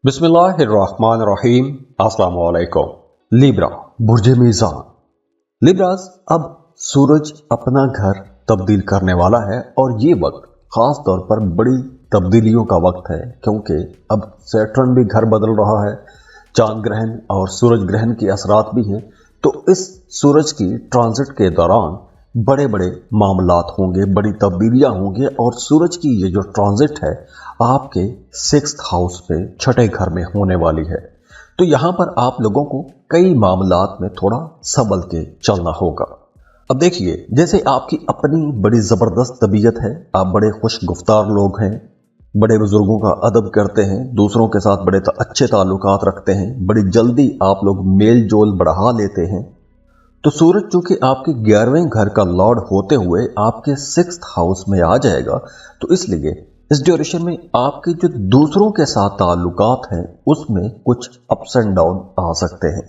बिस्मिल्लाहिर्रहमानिर्रहीम। अस्सलाम वालेकुम। लिब्रा बुर्ज मीज़ान। लिब्रास, अब सूरज अपना घर तब्दील करने वाला है और ये वक्त खास तौर पर बड़ी तब्दीलियों का वक्त है, क्योंकि अब सैटर्न भी घर बदल रहा है, चांद ग्रहण और सूरज ग्रहण के असरात भी हैं। तो इस सूरज की ट्रांजिट के दौरान बड़े बड़े मामलात होंगे, बड़ी तब्दीलियां होंगी और सूरज की ये जो ट्रांजिट है आपके 6th हाउस में, छठे घर में होने वाली है। तो यहाँ पर आप लोगों को कई मामलात में थोड़ा संभल के चलना होगा। अब देखिए, जैसे आपकी अपनी बड़ी ज़बरदस्त तबीयत है, आप बड़े खुश गुफ्तार लोग हैं, बड़े बुजुर्गों का अदब करते हैं, दूसरों के साथ बड़े अच्छे ताल्लुकात रखते हैं, बड़ी जल्दी आप लोग मेल जोल बढ़ा लेते हैं। तो सूरज चूंकि आपके 11वें घर का लॉर्ड होते हुए आपके 6th हाउस में आ जाएगा, तो इसलिए इस ड्यूरेशन में आपके जो दूसरों के साथ ताल्लुकात हैं उसमें कुछ अप्स एंड डाउन आ सकते हैं।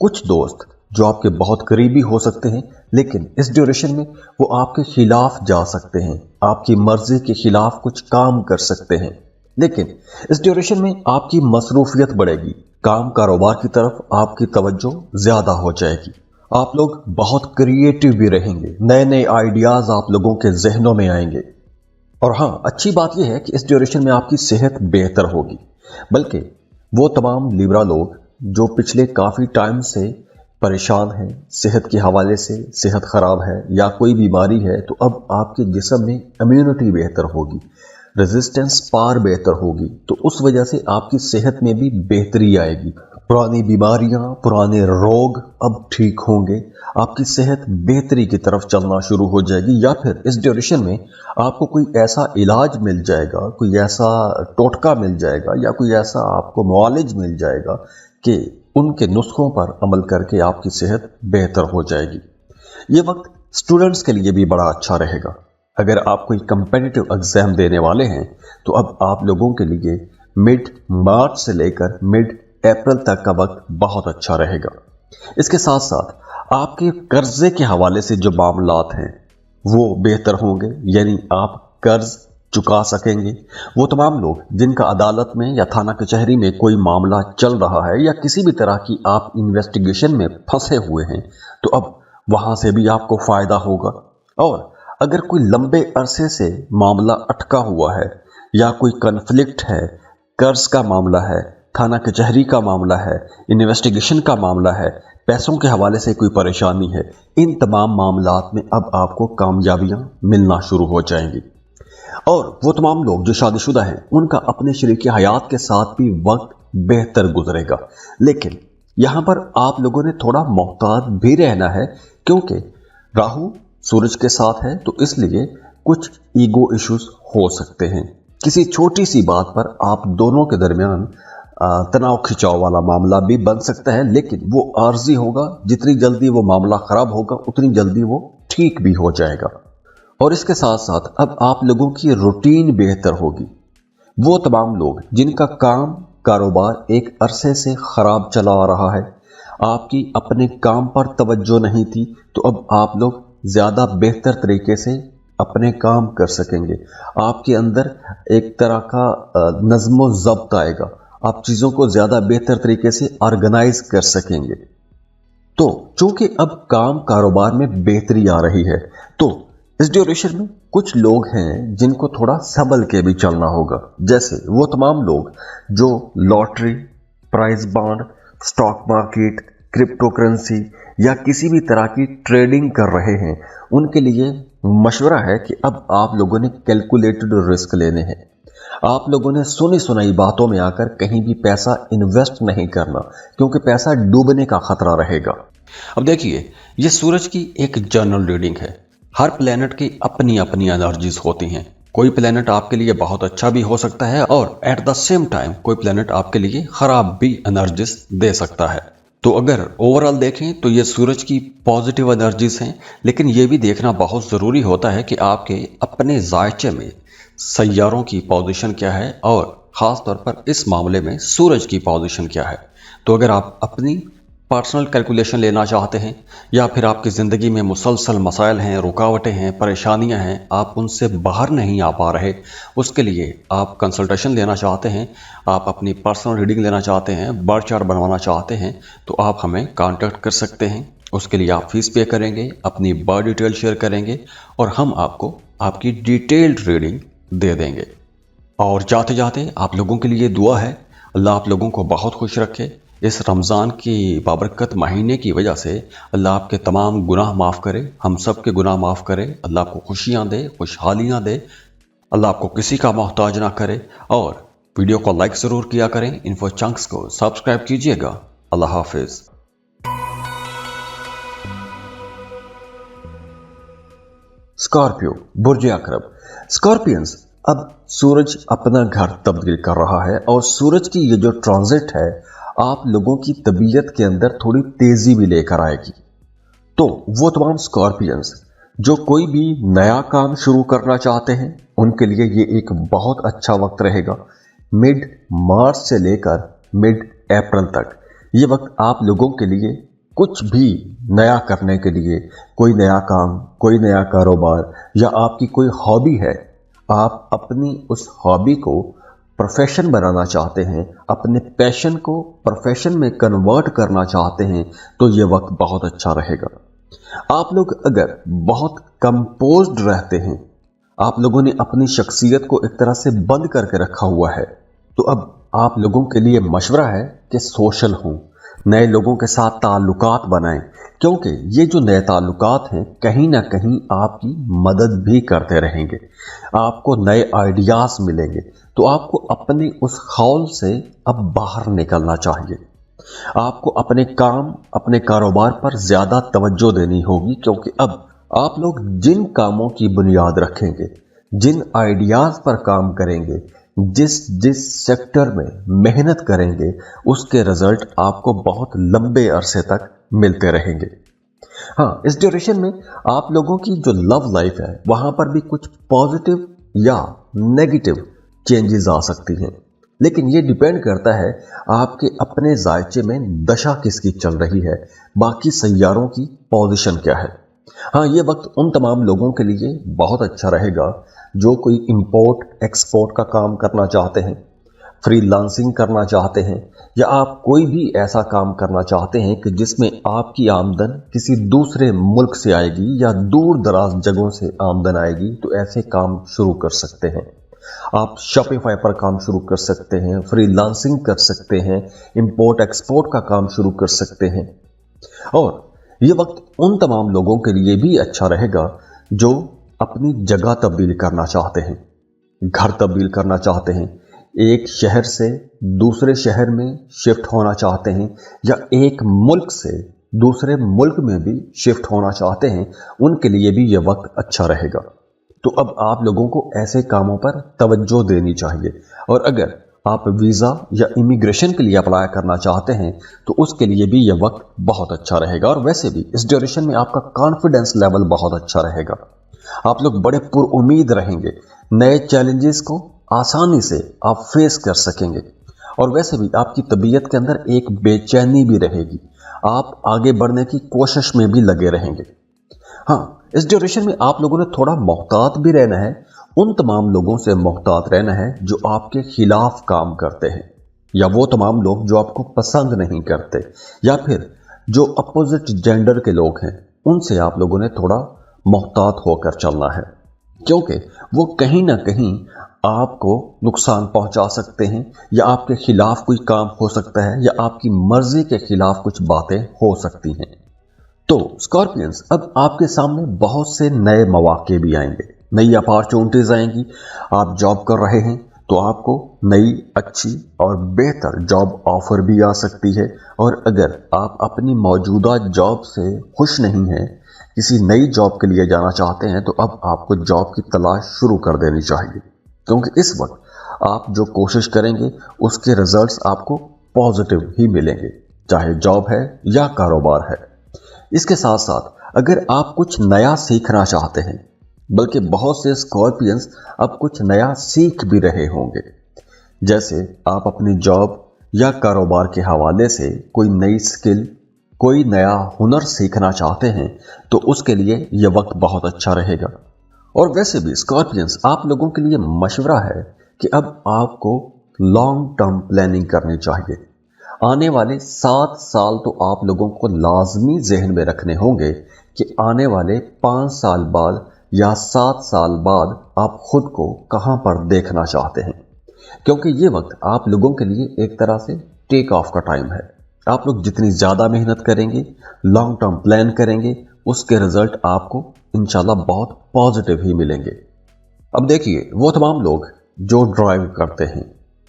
कुछ दोस्त जो आपके बहुत करीबी हो सकते हैं, लेकिन इस ड्यूरेशन में वो आपके खिलाफ जा सकते हैं, आपकी मर्जी के खिलाफ कुछ काम कर सकते हैं। लेकिन इस ड्यूरेशन में आपकी मसरूफियत बढ़ेगी, काम कारोबार की तरफ आपकी तवज्जो ज्यादा हो जाएगी, आप लोग बहुत क्रिएटिव भी रहेंगे, नए नए आइडियाज आप लोगों के जहनों में आएंगे। और हाँ, अच्छी बात यह है कि इस ड्यूरेशन में आपकी सेहत बेहतर होगी। बल्कि वो तमाम लिब्रा लोग जो पिछले काफ़ी टाइम से परेशान हैं, सेहत के हवाले से सेहत ख़राब है या कोई बीमारी है, तो अब आपके जिस्म में इम्यूनिटी बेहतर होगी, रेजिस्टेंस पावर बेहतर होगी, तो उस वजह से आपकी सेहत में भी बेहतरी आएगी। पुरानी बीमारियां, पुराने रोग अब ठीक होंगे, आपकी सेहत बेहतरी की तरफ चलना शुरू हो जाएगी। या फिर इस ड्यूरेशन में आपको कोई ऐसा इलाज मिल जाएगा, कोई ऐसा टोटका मिल जाएगा या कोई ऐसा आपको मुआलिज मिल जाएगा कि उनके नुस्खों पर अमल करके आपकी सेहत बेहतर हो जाएगी। ये वक्त स्टूडेंट्स के लिए भी बड़ा अच्छा रहेगा। अगर आप कोई कंपेटिटिव एग्जाम देने वाले हैं तो अब आप लोगों के लिए मिड मार्च से लेकर मिड अप्रैल तक का वक्त बहुत अच्छा रहेगा। इसके साथ साथ आपके कर्जे के हवाले से जो मामलात हैं वो बेहतर होंगे, यानी आप कर्ज चुका सकेंगे। वो तमाम लोग जिनका अदालत में या थाना कचहरी में कोई मामला चल रहा है या किसी भी तरह की आप इन्वेस्टिगेशन में फंसे हुए हैं, तो अब वहां से भी आपको फायदा होगा। और अगर कोई लंबे अरसे से मामला अटका हुआ है या कोई कन्फ्लिक्ट है, कर्ज का मामला है, थाना कचहरी का मामला है, इन्वेस्टिगेशन का मामला है, पैसों के हवाले से कोई परेशानी है, इन तमाम मामलात में अब आपको कामयाबियां मिलना शुरू हो जाएंगी। और वो तमाम लोग जो शादीशुदा हैं उनका अपने शरीक हयात के साथ भी वक्त बेहतर गुजरेगा। लेकिन यहां पर आप लोगों ने थोड़ा मोहतात भी रहना है, क्योंकि राहु सूरज के साथ है, तो इसलिए कुछ ईगो इश्यूज हो सकते हैं। किसी छोटी सी बात पर आप दोनों के दरमियान तनाव खिंचाव वाला मामला भी बन सकता है, लेकिन वो आर्जी होगा। जितनी जल्दी वो मामला खराब होगा उतनी जल्दी वो ठीक भी हो जाएगा। और इसके साथ साथ अब आप लोगों की रूटीन बेहतर होगी। वो तमाम लोग जिनका काम कारोबार एक अरसे से खराब चला आ रहा है, आपकी अपने काम पर तवज्जो नहीं थी, तो अब आप लोग ज्यादा बेहतर तरीके से अपने काम कर सकेंगे। आपके अंदर एक तरह का नज़्म ज़ब्त आएगा, आप चीजों को ज्यादा बेहतर तरीके से ऑर्गेनाइज कर सकेंगे। तो चूंकि अब काम कारोबार में बेहतरी आ रही है, तो इस ड्यूरेशन में कुछ लोग हैं जिनको थोड़ा संभल के भी चलना होगा। जैसे वो तमाम लोग जो lottery, prize bond, stock market, cryptocurrency या किसी भी तरह की ट्रेडिंग कर रहे हैं, उनके लिए मशवरा है कि अब आप लोगों ने कैलकुलेटेड रिस्क लेने हैं। आप लोगों ने सुनी सुनाई बातों में आकर कहीं भी पैसा इन्वेस्ट नहीं करना, क्योंकि पैसा डूबने का खतरा रहेगा। अब देखिए, ये सूरज की एक जनरल रीडिंग है। हर प्लेनेट की अपनी अपनी एनर्जीज होती हैं। कोई प्लेनेट आपके लिए बहुत अच्छा भी हो सकता है और एट द सेम टाइम कोई प्लेनेट आपके लिए खराब भी एनर्जीज दे सकता है। तो अगर ओवरऑल देखें तो ये सूरज की पॉजिटिव एनर्जीज हैं, लेकिन ये भी देखना बहुत ज़रूरी होता है कि आपके अपने जायचे में सैयारों की पोजीशन क्या है और ख़ास तौर पर इस मामले में सूरज की पोजीशन क्या है। तो अगर आप अपनी पर्सनल कैलकुलेशन लेना चाहते हैं, या फिर आपकी ज़िंदगी में मुसलसल मसाइल हैं, रुकावटें हैं, परेशानियां हैं, आप उनसे बाहर नहीं आ पा रहे, उसके लिए आप कंसल्टेशन लेना चाहते हैं, आप अपनी पर्सनल रीडिंग लेना चाहते हैं, बर्थ चार्ट बनवाना चाहते हैं, तो आप हमें कांटेक्ट कर सकते हैं। उसके लिए आप फीस पे करेंगे, अपनी बर्थ डिटेल शेयर करेंगे और हम आपको आपकी डिटेल्ड रीडिंग दे देंगे। और जाते जाते आप लोगों के लिए दुआ है, अल्लाह आप लोगों को बहुत खुश रखे। इस रमज़ान की बाबरकत महीने की वजह से अल्लाह आपके तमाम गुनाह माफ़ करे, हम सब के गुनाह माफ़ करे, अल्लाह आपको खुशियाँ दे, खुशहालियाँ दे, अल्लाह आपको किसी का मोहताज ना करे। और वीडियो को लाइक ज़रूर किया करें, इन्फो चंक्स को सब्सक्राइब कीजिएगा। अल्लाह हाफिज़। स्कॉर्पियो, बुर्ज अकरब। स्कॉर्पियंस, अब सूरज अपना घर तब्दील कर रहा है और सूरज की ये जो ट्रांजिट है आप लोगों की तबीयत के अंदर थोड़ी तेजी भी लेकर आएगी। तो वो तमाम स्कॉर्पियंस जो कोई भी नया काम शुरू करना चाहते हैं उनके लिए ये एक बहुत अच्छा वक्त रहेगा। मिड मार्च से लेकर मिड अप्रैल तक ये वक्त आप लोगों के लिए कुछ भी नया करने के लिए, कोई नया काम, कोई नया कारोबार या आपकी कोई हॉबी है, आप अपनी उस हॉबी को प्रोफेशन बनाना चाहते हैं, अपने पैशन को प्रोफेशन में कन्वर्ट करना चाहते हैं, तो ये वक्त बहुत अच्छा रहेगा। आप लोग अगर बहुत कंपोज्ड रहते हैं, आप लोगों ने अपनी शख्सियत को एक तरह से बंद करके रखा हुआ है, तो अब आप लोगों के लिए मशवरा है कि सोशल हों, नए लोगों के साथ ताल्लुकात बनाएं, क्योंकि ये जो नए ताल्लुकात हैं कहीं ना कहीं आपकी मदद भी करते रहेंगे, आपको नए आइडियाज़ मिलेंगे। तो आपको अपने उस खौल से अब बाहर निकलना चाहिए। आपको अपने काम, अपने कारोबार पर ज़्यादा तवज्जो देनी होगी, क्योंकि अब आप लोग जिन कामों की बुनियाद रखेंगे, जिन आइडियाज़ पर काम करेंगे, जिस जिस सेक्टर में मेहनत करेंगे, उसके रिजल्ट आपको बहुत लंबे अरसे तक मिलते रहेंगे। हाँ, इस ड्यूरेशन में आप लोगों की जो लव लाइफ है वहाँ पर भी कुछ पॉजिटिव या नेगेटिव चेंजेस आ सकती हैं, लेकिन ये डिपेंड करता है आपके अपने जायचे में दशा किसकी चल रही है, बाकी सैयारों की पोजीशन क्या है। हाँ, ये वक्त उन तमाम लोगों के लिए बहुत अच्छा रहेगा जो कोई इंपोर्ट एक्सपोर्ट का काम करना चाहते हैं, फ्रीलांसिंग करना चाहते हैं, या आप कोई भी ऐसा काम करना चाहते हैं कि जिसमें आपकी आमदन किसी दूसरे मुल्क से आएगी या दूर दराज जगहों से आमदन आएगी, तो ऐसे काम शुरू कर सकते हैं। आप शॉपिफाई पर काम शुरू कर सकते हैं, फ्रीलांसिंग कर सकते हैं, इंपोर्ट एक्सपोर्ट का काम शुरू कर सकते हैं। और ये वक्त उन तमाम लोगों के लिए भी अच्छा रहेगा जो अपनी जगह तब्दील करना चाहते हैं, घर तब्दील करना चाहते हैं, एक शहर से दूसरे शहर में शिफ्ट होना चाहते हैं, या एक मुल्क से दूसरे मुल्क में भी शिफ्ट होना चाहते हैं, उनके लिए भी यह वक्त अच्छा रहेगा। तो अब आप लोगों को ऐसे कामों पर तवज्जो देनी चाहिए। और अगर आप वीज़ा या इमिग्रेशन के लिए अप्लाई करना चाहते हैं तो उसके लिए भी यह वक्त बहुत अच्छा रहेगा। और वैसे भी इस ड्यूरेशन में आपका कॉन्फिडेंस लेवल बहुत अच्छा रहेगा, आप लोग बड़े पुरुमीद रहेंगे, नए चैलेंजेस को आसानी से आप फेस कर सकेंगे। और वैसे भी आपकी तबीयत के अंदर एक बेचैनी भी रहेगी, आप आगे बढ़ने की कोशिश में भी लगे रहेंगे। हाँ, इस ड्यूरेशन में आप लोगों ने थोड़ा मोहतात भी रहना है, उन तमाम लोगों से मोहतात रहना है जो आपके खिलाफ काम करते हैं, या वो तमाम लोग जो आपको पसंद नहीं करते, या फिर जो अपोजिट जेंडर के लोग हैं, उनसे आप लोगों ने थोड़ा मोहतात होकर चलना है, क्योंकि वो कहीं ना कहीं आपको नुकसान पहुंचा सकते हैं, या आपके खिलाफ कोई काम हो सकता है, या आपकी मर्जी के खिलाफ कुछ बातें हो सकती हैं। तो स्कॉर्पियंस, अब आपके सामने बहुत से नए मौके भी आएंगे, नई अपॉर्चुनिटीज आएंगी। आप जॉब कर रहे हैं तो आपको नई अच्छी और बेहतर जॉब ऑफर भी आ सकती है। और अगर आप अपनी मौजूदा जॉब से खुश नहीं हैं, किसी नई जॉब के लिए जाना चाहते हैं, तो अब आपको जॉब की तलाश शुरू कर देनी चाहिए, क्योंकि इस वक्त आप जो कोशिश करेंगे उसके रिजल्ट्स आपको पॉजिटिव ही मिलेंगे, चाहे जॉब है या कारोबार है। इसके साथ साथ अगर आप कुछ नया सीखना चाहते हैं, बल्कि बहुत से स्कॉर्पियंस अब कुछ नया सीख भी रहे होंगे, जैसे आप अपनी जॉब या कारोबार के हवाले से कोई नई स्किल कोई नया हुनर सीखना चाहते हैं तो उसके लिए यह वक्त बहुत अच्छा रहेगा। और वैसे भी स्कॉर्पियंस, आप लोगों के लिए मशवरा है कि अब आपको लॉन्ग टर्म प्लानिंग करनी चाहिए। आने वाले 7 साल तो आप लोगों को लाजमी जहन में रखने होंगे कि आने वाले 5 साल बाद या 7 साल बाद आप खुद को कहां पर देखना चाहते हैं, क्योंकि ये वक्त आप लोगों के लिए एक तरह से टेक ऑफ का टाइम है। आप लोग जितनी ज़्यादा मेहनत करेंगे, लॉन्ग टर्म प्लान करेंगे, उसके रिजल्ट आपको इंशाल्लाह बहुत पॉजिटिव ही मिलेंगे। अब देखिए, वो तमाम लोग जो ड्राइव करते हैं,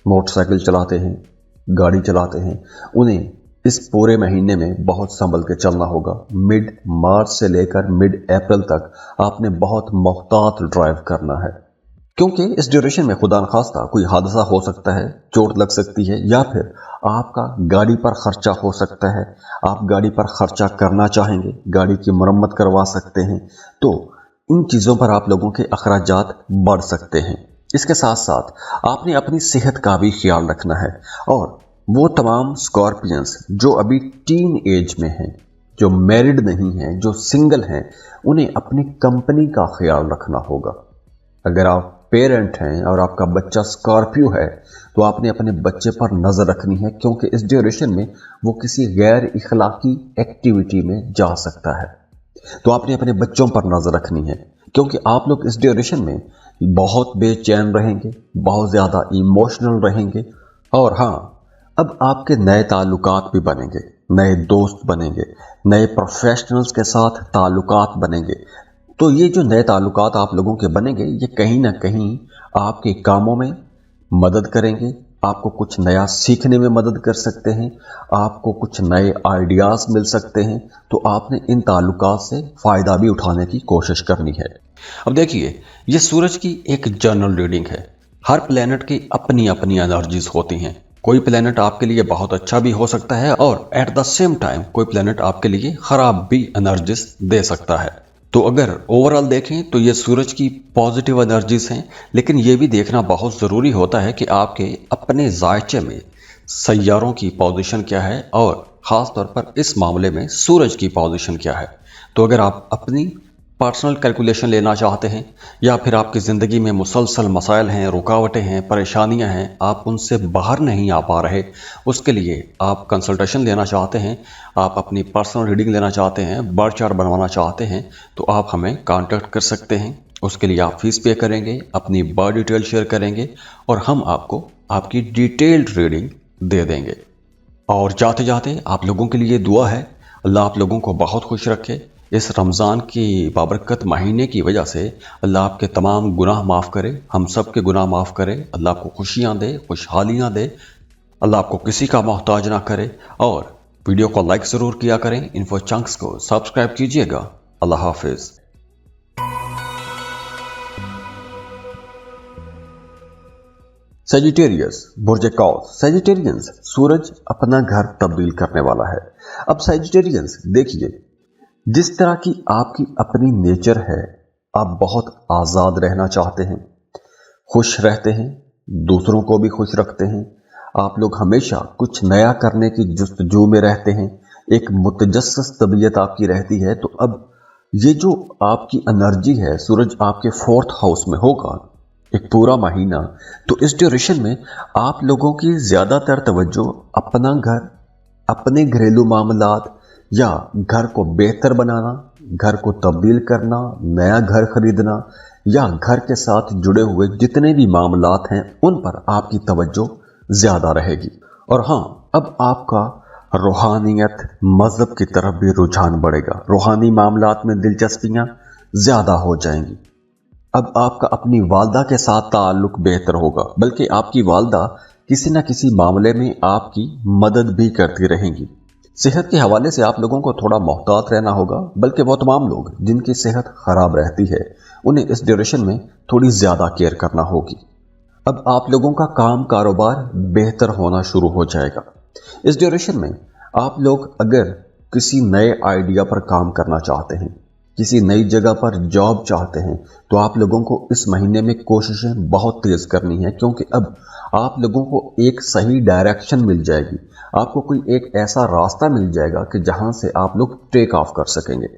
मोटरसाइकिल चलाते हैं, गाड़ी चलाते हैं, उन्हें इस पूरे महीने में बहुत संभल के चलना होगा। मिड मार्च से लेकर मिड अप्रैल तक आपने बहुत मोहतात ड्राइव करना है, क्योंकि इस ड्यूरेशन में खुदा न खास्ता कोई हादसा हो सकता है, चोट लग सकती है, या फिर आपका गाड़ी पर खर्चा हो सकता है। आप गाड़ी पर खर्चा करना चाहेंगे, गाड़ी की मरम्मत करवा सकते हैं, तो इन चीज़ों पर आप लोगों के अखराजात बढ़ सकते हैं। इसके साथ साथ आपने अपनी सेहत का भी ख्याल रखना है। और वो तमाम स्कॉर्पियंस जो अभी टीन एज में हैं, जो मैरिड नहीं हैं, जो सिंगल हैं, उन्हें अपनी कंपनी का ख्याल रखना होगा। अगर आप पेरेंट हैं और आपका बच्चा स्कॉर्पियो है तो आपने अपने बच्चे पर नज़र रखनी है, क्योंकि इस ड्यूरेशन में वो किसी गैर इखलाकी एक्टिविटी में जा सकता है। तो आपने अपने बच्चों पर नज़र रखनी है, क्योंकि आप लोग इस ड्यूरेशन में बहुत बेचैन रहेंगे, बहुत ज़्यादा इमोशनल रहेंगे। और हाँ, अब आपके नए ताल्लुकात भी बनेंगे, नए दोस्त बनेंगे, नए प्रोफेशनल्स के साथ ताल्लुकात बनेंगे। तो ये जो नए ताल्लुकात आप लोगों के बनेंगे, ये कहीं ना कहीं आपके कामों में मदद करेंगे, आपको कुछ नया सीखने में मदद कर सकते हैं, आपको कुछ नए आइडियाज़ मिल सकते हैं। तो आपने इन ताल्लुकात से फ़ायदा भी उठाने की कोशिश करनी है। अब देखिए, ये सूरज की एक जनरल रीडिंग है। हर प्लेनेट की अपनी अपनी एनर्जीज होती हैं। कोई प्लेनेट आपके लिए बहुत अच्छा भी हो सकता है और एट द सेम टाइम कोई प्लेनेट आपके लिए ख़राब भी एनर्जीज दे सकता है। तो अगर ओवरऑल देखें तो ये सूरज की पॉजिटिव एनर्जीज हैं, लेकिन ये भी देखना बहुत ज़रूरी होता है कि आपके अपने जायचे में सैयारों की पोजीशन क्या है और ख़ास तौर पर इस मामले में सूरज की पोजीशन क्या है। तो अगर आप अपनी पर्सनल कैलकुलेशन लेना चाहते हैं या फिर आपकी ज़िंदगी में मुसलसल मसाइल हैं, रुकावटें हैं, परेशानियां हैं, आप उनसे बाहर नहीं आ पा रहे, उसके लिए आप कंसल्टेशन लेना चाहते हैं, आप अपनी पर्सनल रीडिंग लेना चाहते हैं, बर्थ चार्ट बनवाना चाहते हैं, तो आप हमें कांटेक्ट कर सकते हैं। उसके लिए आप फीस पे करेंगे, अपनी बर्थ डिटेल शेयर करेंगे और हम आपको आपकी डिटेल्ड रीडिंग दे देंगे। और जाते जाते आप लोगों के लिए दुआ है, अल्लाह आप लोगों को बहुत खुश रखे। इस रमज़ान की बाबरकत महीने की वजह से अल्लाह आपके तमाम गुनाह माफ़ करे, हम सब के गुनाह माफ़ करे, अल्लाह आपको खुशियाँ दे, खुशहालियाँ दे, अल्लाह आपको किसी का मोहताज ना करे। और वीडियो को लाइक ज़रूर किया करें, इन्फो चंक्स को सब्सक्राइब कीजिएगा। अल्लाह हाफिज़। सजिटेरियस, बुर्ज कौस। सजिटेरियंस, सूरज अपना घर तब्दील करने वाला है। अब सजिटेरियंस देखिए, जिस तरह की आपकी अपनी नेचर है, आप बहुत आज़ाद रहना चाहते हैं, खुश रहते हैं, दूसरों को भी खुश रखते हैं, आप लोग हमेशा कुछ नया करने की जुस्तजू में रहते हैं, एक मुतजस्सिस तबीयत आपकी रहती है। तो अब ये जो आपकी एनर्जी है, सूरज आपके 4th हाउस में होगा एक पूरा महीना, तो इस ड्यूरेशन में आप लोगों की ज़्यादातर तवज्जो अपना घर, अपने घरेलू मामलात या घर को बेहतर बनाना, घर को तब्दील करना, नया घर खरीदना या घर के साथ जुड़े हुए जितने भी मामलात हैं उन पर आपकी तवज्जो ज़्यादा रहेगी। और हाँ, अब आपका रूहानियत, मज़हब की तरफ भी रुझान बढ़ेगा, रूहानी मामलात में दिलचस्पियाँ ज़्यादा हो जाएंगी। अब आपका अपनी वालदा के साथ ताल्लुक बेहतर होगा, बल्कि आपकी वालदा किसी न किसी मामले में आपकी मदद भी करती रहेंगी। सेहत के हवाले से आप लोगों को थोड़ा मोहतात रहना होगा, बल्कि वो तमाम लोग जिनकी सेहत ख़राब रहती है उन्हें इस ड्यूरेशन में थोड़ी ज़्यादा केयर करना होगी। अब आप लोगों का काम कारोबार बेहतर होना शुरू हो जाएगा। इस ड्यूरेशन में आप लोग अगर किसी नए आइडिया पर काम करना चाहते हैं, किसी नई जगह पर जॉब चाहते हैं तो आप लोगों को इस महीने में कोशिशें बहुत तेज करनी है, क्योंकि अब आप लोगों को एक सही डायरेक्शन मिल जाएगी। आपको कोई एक ऐसा रास्ता मिल जाएगा कि जहां से आप लोग टेक ऑफ कर सकेंगे।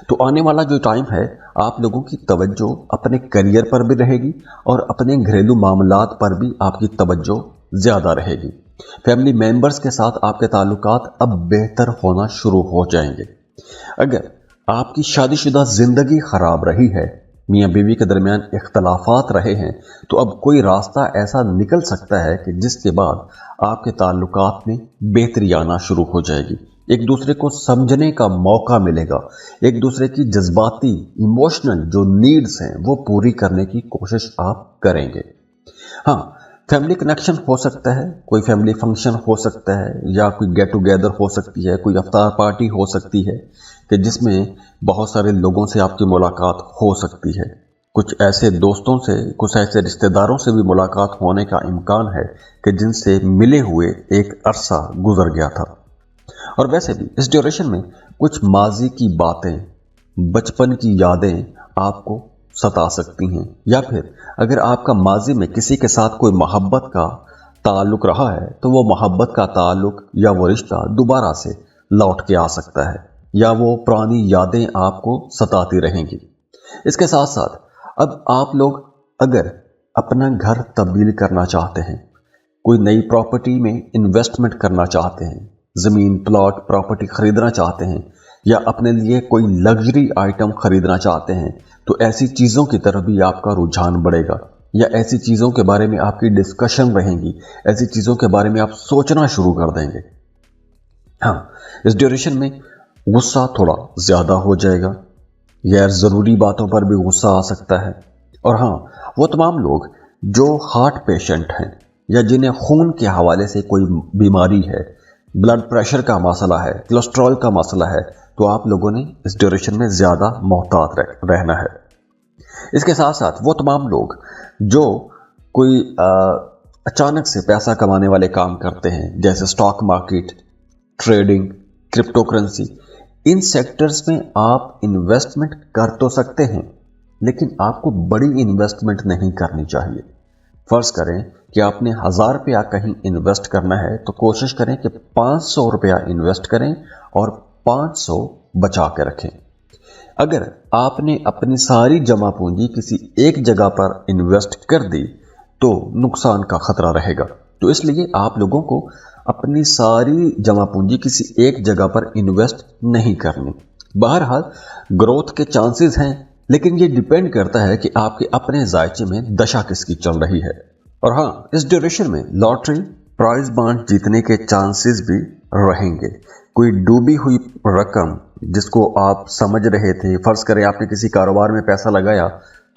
तो आने वाला जो टाइम है आप लोगों की तवज्जो अपने करियर पर भी रहेगी और अपने घरेलू मामलात पर भी आपकी तवज्जो ज्यादा रहेगी। फैमिली मेंबर्स के साथ आपके ताल्लुकात अब बेहतर होना शुरू हो जाएंगे। अगर आपकी शादीशुदा जिंदगी खराब रही है, मियाँ बीवी के दरमियान इख्तलाफात रहे हैं, तो अब कोई रास्ता ऐसा निकल सकता है कि जिसके बाद आपके ताल्लुकात में बेहतरी आना शुरू हो जाएगी। एक दूसरे को समझने का मौका मिलेगा, एक दूसरे की जज्बाती इमोशनल जो नीड्स हैं वो पूरी करने की कोशिश आप करेंगे। हाँ, फैमिली कनेक्शन हो सकता है, कोई फैमिली फंक्शन हो सकता है, या कोई गेट टुगेदर हो सकती है, कोई अफ्तार पार्टी हो सकती है कि जिसमें बहुत सारे लोगों से आपकी मुलाकात हो सकती है। कुछ ऐसे दोस्तों से, कुछ ऐसे रिश्तेदारों से भी मुलाकात होने का इम्कान है कि जिनसे मिले हुए एक अरसा गुजर गया था। और वैसे भी इस ड्यूरेशन में कुछ माजी की बातें, बचपन की यादें आपको सता सकती हैं, या फिर अगर आपका माजी में किसी के साथ कोई मोहब्बत का ताल्लुक रहा है तो वो मोहब्बत का ताल्लुक या वो रिश्ता दोबारा से लौट के आ सकता है, या वो पुरानी यादें आपको सताती रहेंगी। इसके साथ साथ अब आप लोग अगर अपना घर तब्दील करना चाहते हैं, कोई नई प्रॉपर्टी में इन्वेस्टमेंट करना चाहते हैं, ज़मीन प्लॉट प्रॉपर्टी खरीदना चाहते हैं, या अपने लिए कोई लग्जरी आइटम खरीदना चाहते हैं, तो ऐसी चीज़ों की तरफ भी आपका रुझान बढ़ेगा, या ऐसी चीज़ों के बारे में आपकी डिस्कशन रहेंगी, ऐसी चीज़ों के बारे में आप सोचना शुरू कर देंगे। हाँ, इस ड्यूरेशन में गुस्सा थोड़ा ज़्यादा हो जाएगा, गैर ज़रूरी बातों पर भी गुस्सा आ सकता है। और हाँ, वो तमाम लोग जो हार्ट पेशेंट हैं या जिन्हें खून के हवाले से कोई बीमारी है, ब्लड प्रेशर का मसला है, कोलेस्ट्रॉल का मसला है, तो आप लोगों ने इस ड्यूरेशन में ज़्यादा मोहतात रहना है। इसके साथ साथ वो तमाम लोग जो कोई अचानक से पैसा कमाने वाले काम करते हैं, जैसे stock market, trading, cryptocurrency, इन सेक्टर्स में आप इन्वेस्टमेंट कर तो सकते हैं, लेकिन आपको बड़ी इन्वेस्टमेंट नहीं करनी चाहिए। फर्ज करें कि आपने 1000 रुपया कहीं इन्वेस्ट करना है तो कोशिश करें कि 500 रुपया इन्वेस्ट करें और 500 बचा के रखें। अगर आपने अपनी सारी जमा पूंजी किसी एक जगह पर इन्वेस्ट कर दी तो नुकसान का खतरा रहेगा। तो इसलिए आप लोगों को अपनी सारी जमा पूंजी किसी एक जगह पर इन्वेस्ट नहीं करनी। बहरहाल ग्रोथ के चांसेस हैं, लेकिन ये डिपेंड करता है कि आपके अपने जायचे में दशा किसकी चल रही है। और हाँ, इस ड्यूरेशन में लॉटरी, प्राइज बॉन्ड जीतने के चांसेस भी रहेंगे। कोई डूबी हुई रकम जिसको आप समझ रहे थे, फर्ज करें आपने किसी कारोबार में पैसा लगाया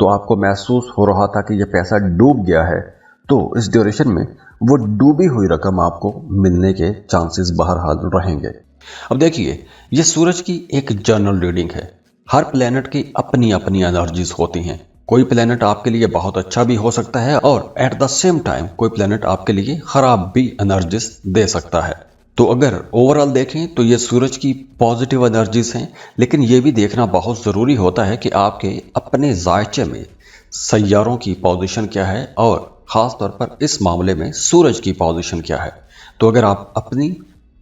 तो आपको महसूस हो रहा था कि यह पैसा डूब गया है, तो इस ड्यूरेशन में वो डूबी हुई रकम आपको मिलने के चांसेस बहरहाल रहेंगे। अब देखिए, ये सूरज की एक जनरल रीडिंग है। हर प्लेनेट की अपनी अपनी एनर्जीज होती हैं। कोई प्लेनेट आपके लिए बहुत अच्छा भी हो सकता है और एट द सेम टाइम कोई प्लेनेट आपके लिए खराब भी एनर्जीज दे सकता है। तो अगर ओवरऑल देखें तो ये सूरज की पॉजिटिव एनर्जीज हैं, लेकिन ये भी देखना बहुत ज़रूरी होता है कि आपके अपने जायचे में सैयारों की पोजीशन क्या है और ख़ास तौर पर इस मामले में सूरज की पोजीशन क्या है। तो अगर आप अपनी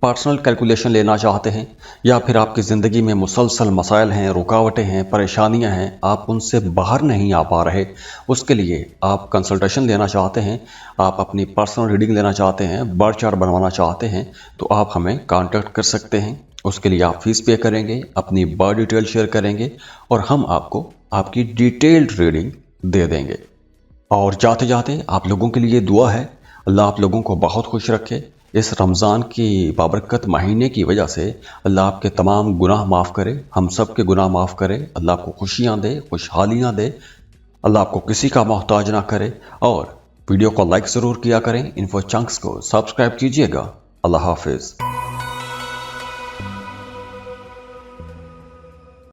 पर्सनल कैलकुलेशन लेना चाहते हैं या फिर आपकी ज़िंदगी में मुसलसल मसाइल हैं, रुकावटें हैं, परेशानियां हैं, आप उनसे बाहर नहीं आ पा रहे, उसके लिए आप कंसल्टेशन लेना चाहते हैं, आप अपनी पर्सनल रीडिंग लेना चाहते हैं, बर्थ चार्ट बनवाना चाहते हैं, तो आप हमें कांटेक्ट कर सकते हैं। उसके लिए आप फीस पे करेंगे, अपनी बर्थ डिटेल शेयर करेंगे और हम आपको आपकी डिटेल्ड रीडिंग दे देंगे। और जाते जाते आप लोगों के लिए दुआ है, अल्लाह आप लोगों को बहुत खुश रखे। इस रमज़ान की बाबरकत महीने की वजह से अल्लाह आपके तमाम गुनाह माफ़ करे, हम सब के गुनाह माफ़ करे, अल्लाह आपको खुशियाँ दे, खुशहालियाँ दे, अल्लाह आपको किसी का मोहताज ना करे। और वीडियो को लाइक ज़रूर किया करें, इन्फो चंक्स को सब्सक्राइब कीजिएगा। अल्लाह हाफिज़।